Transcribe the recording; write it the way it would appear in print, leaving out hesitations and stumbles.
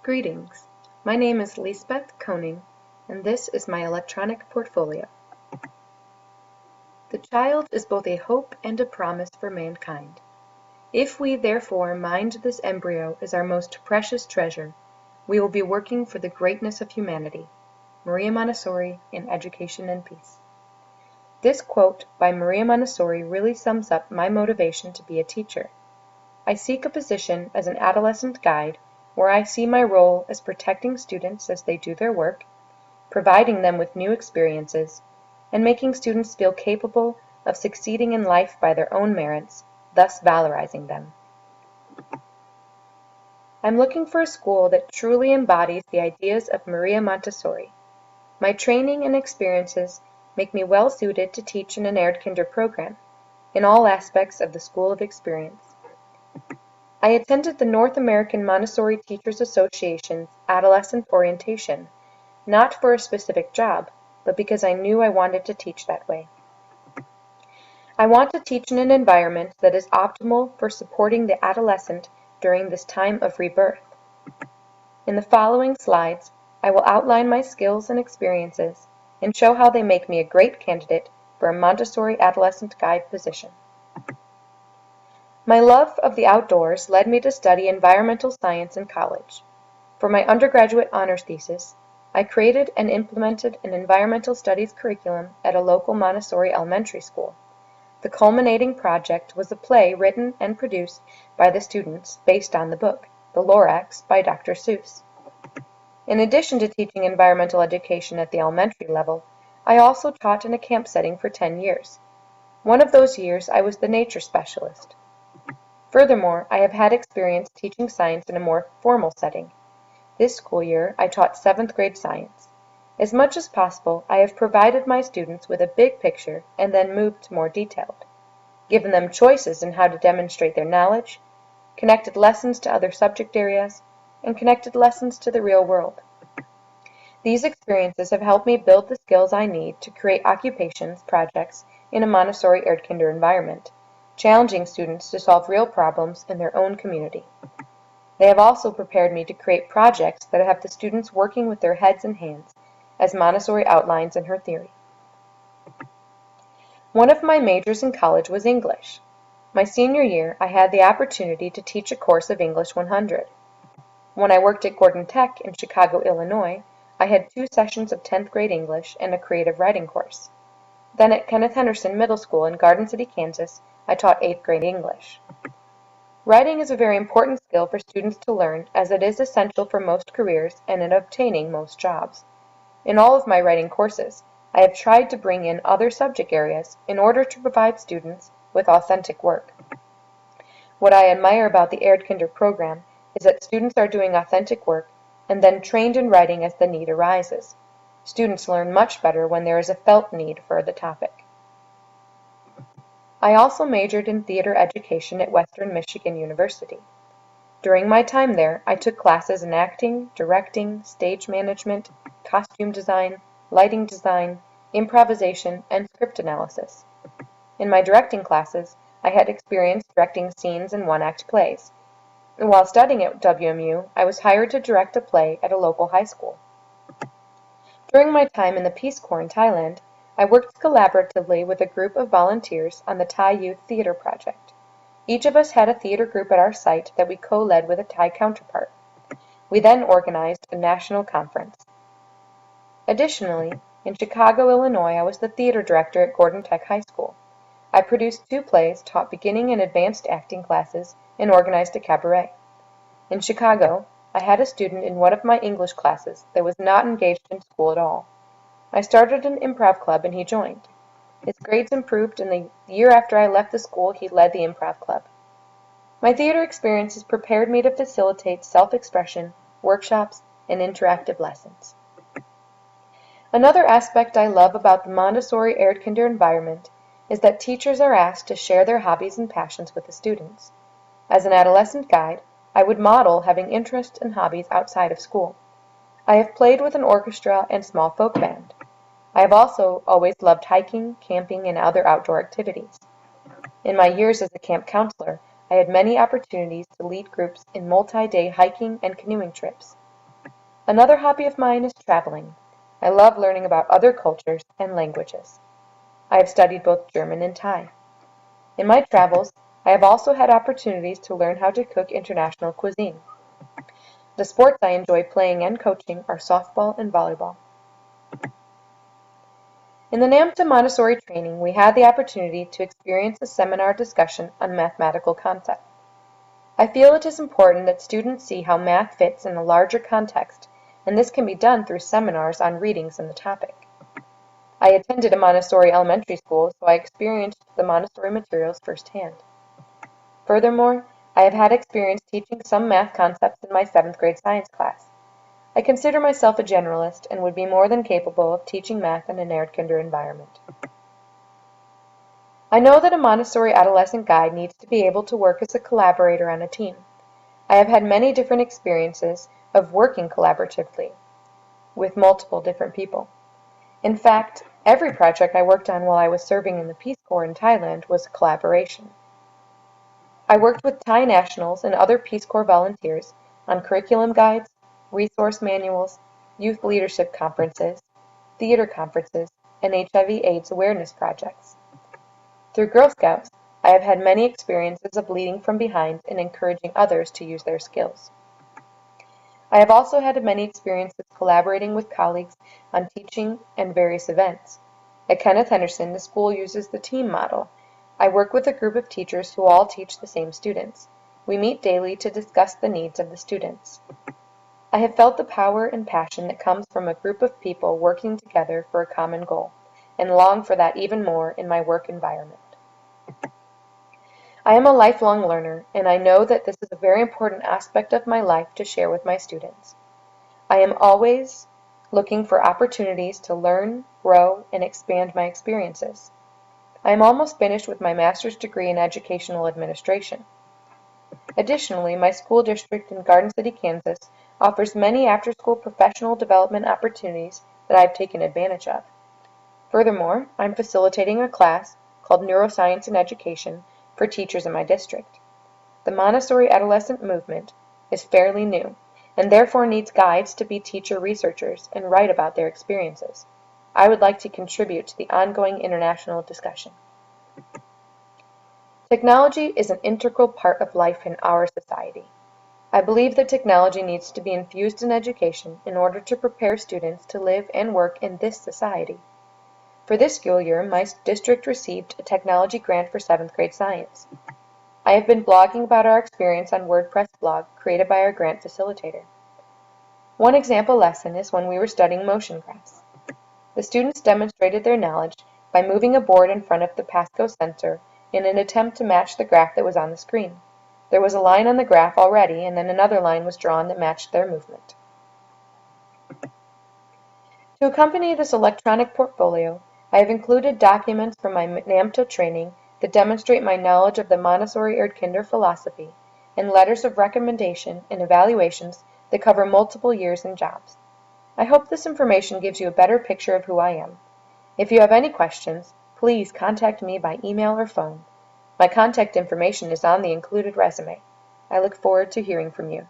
Greetings. My name is Liesbeth Koning, and this is my electronic portfolio. The child is both a hope and a promise for mankind. If we therefore mind this embryo as our most precious treasure, we will be working for the greatness of humanity. Maria Montessori in Education and Peace. This quote by Maria Montessori really sums up my motivation to be a teacher. I seek a position as an adolescent guide where I see my role as protecting students as they do their work, providing them with new experiences, and making students feel capable of succeeding in life by their own merits, thus valorizing them. I'm looking for a school that truly embodies the ideas of Maria Montessori. My training and experiences make me well suited to teach in an Erdkinder program, in all aspects of the School of Experience. I attended the North American Montessori Teachers Association's Adolescent Orientation, not for a specific job, but because I knew I wanted to teach that way. I want to teach in an environment that is optimal for supporting the adolescent during this time of rebirth. In the following slides, I will outline my skills and experiences and show how they make me a great candidate for a Montessori adolescent guide position. My love of the outdoors led me to study environmental science in college. For my undergraduate honors thesis, I created and implemented an environmental studies curriculum at a local Montessori elementary school. The culminating project was a play written and produced by the students based on the book, The Lorax by Dr. Seuss. In addition to teaching environmental education at the elementary level, I also taught in a camp setting for 10 years. One of those years I was the nature specialist. Furthermore, I have had experience teaching science in a more formal setting. This school year, I taught 7th grade science. As much as possible, I have provided my students with a big picture and then moved to more detailed, given them choices in how to demonstrate their knowledge, connected lessons to other subject areas, and connected lessons to the real world. These experiences have helped me build the skills I need to create occupations projects in a Montessori Erdkinder environment, challenging students to solve real problems in their own community. They have also prepared me to create projects that have the students working with their heads and hands, as Montessori outlines in her theory. One of my majors in college was English. My senior year, I had the opportunity to teach a course of English 100. When I worked at Gordon Tech in Chicago, Illinois, I had 2 sessions of 10th grade English and a creative writing course. Then at Kenneth Henderson Middle School in Garden City, Kansas, I taught 8th grade English. Writing is a very important skill for students to learn, as it is essential for most careers and in obtaining most jobs. In all of my writing courses, I have tried to bring in other subject areas in order to provide students with authentic work. What I admire about the Erdkinder program is that students are doing authentic work and then trained in writing as the need arises. Students learn much better when there is a felt need for the topic. I also majored in theater education at Western Michigan University. During my time there, I took classes in acting, directing, stage management, costume design, lighting design, improvisation, and script analysis. In my directing classes, I had experience directing scenes in one-act plays. And while studying at WMU, I was hired to direct a play at a local high school. During my time in the Peace Corps in Thailand, I worked collaboratively with a group of volunteers on the Thai Youth Theater Project. Each of us had a theater group at our site that we co-led with a Thai counterpart. We then organized a national conference. Additionally, in Chicago, Illinois, I was the theater director at Gordon Tech High School. I produced 2 plays, taught beginning and advanced acting classes, and organized a cabaret. In Chicago, I had a student in one of my English classes that was not engaged in school at all. I started an improv club and he joined. His grades improved, and the year after I left the school, he led the improv club. My theater experiences prepared me to facilitate self-expression, workshops, and interactive lessons. Another aspect I love about the Montessori Erdkinder environment is that teachers are asked to share their hobbies and passions with the students. As an adolescent guide, I would model having interests and hobbies outside of school. I have played with an orchestra and small folk band. I have also always loved hiking, camping, and other outdoor activities. In my years as a camp counselor, I had many opportunities to lead groups in multi-day hiking and canoeing trips. Another hobby of mine is traveling. I love learning about other cultures and languages. I have studied both German and Thai. In my travels, I have also had opportunities to learn how to cook international cuisine. The sports I enjoy playing and coaching are softball and volleyball. In the NAMTA Montessori training, we had the opportunity to experience a seminar discussion on mathematical concepts. I feel it is important that students see how math fits in a larger context, and this can be done through seminars on readings in the topic. I attended a Montessori elementary school, so I experienced the Montessori materials firsthand. Furthermore, I have had experience teaching some math concepts in my 7th grade science class. I consider myself a generalist and would be more than capable of teaching math in an Erdkinder environment. I know that a Montessori adolescent guide needs to be able to work as a collaborator on a team. I have had many different experiences of working collaboratively with multiple different people. In fact, every project I worked on while I was serving in the Peace Corps in Thailand was a collaboration. I worked with Thai nationals and other Peace Corps volunteers on curriculum guides, resource manuals, youth leadership conferences, theater conferences, and HIV/AIDS awareness projects. Through Girl Scouts, I have had many experiences of leading from behind and encouraging others to use their skills. I have also had many experiences collaborating with colleagues on teaching and various events. At Kenneth Henderson, the school uses the team model. I work with a group of teachers who all teach the same students. We meet daily to discuss the needs of the students. I have felt the power and passion that comes from a group of people working together for a common goal, and long for that even more in my work environment. I am a lifelong learner, and I know that this is a very important aspect of my life to share with my students. I am always looking for opportunities to learn, grow, and expand my experiences. I am almost finished with my master's degree in educational administration. Additionally, my school district in Garden City, Kansas offers many after-school professional development opportunities that I have taken advantage of. Furthermore, I'm facilitating a class called Neuroscience in Education for teachers in my district. The Montessori adolescent movement is fairly new and therefore needs guides to be teacher researchers and write about their experiences. I would like to contribute to the ongoing international discussion. Technology is an integral part of life in our society. I believe that technology needs to be infused in education in order to prepare students to live and work in this society. For this school year, my district received a technology grant for 7th grade science. I have been blogging about our experience on WordPress blog created by our grant facilitator. One example lesson is when we were studying motion graphs. The students demonstrated their knowledge by moving a board in front of the Pasco sensor in an attempt to match the graph that was on the screen. There was a line on the graph already, and then another line was drawn that matched their movement. To accompany this electronic portfolio, I have included documents from my NAMTA training that demonstrate my knowledge of the Montessori Erdkinder philosophy, and letters of recommendation and evaluations that cover multiple years and jobs. I hope this information gives you a better picture of who I am. If you have any questions, please contact me by email or phone. My contact information is on the included resume. I look forward to hearing from you.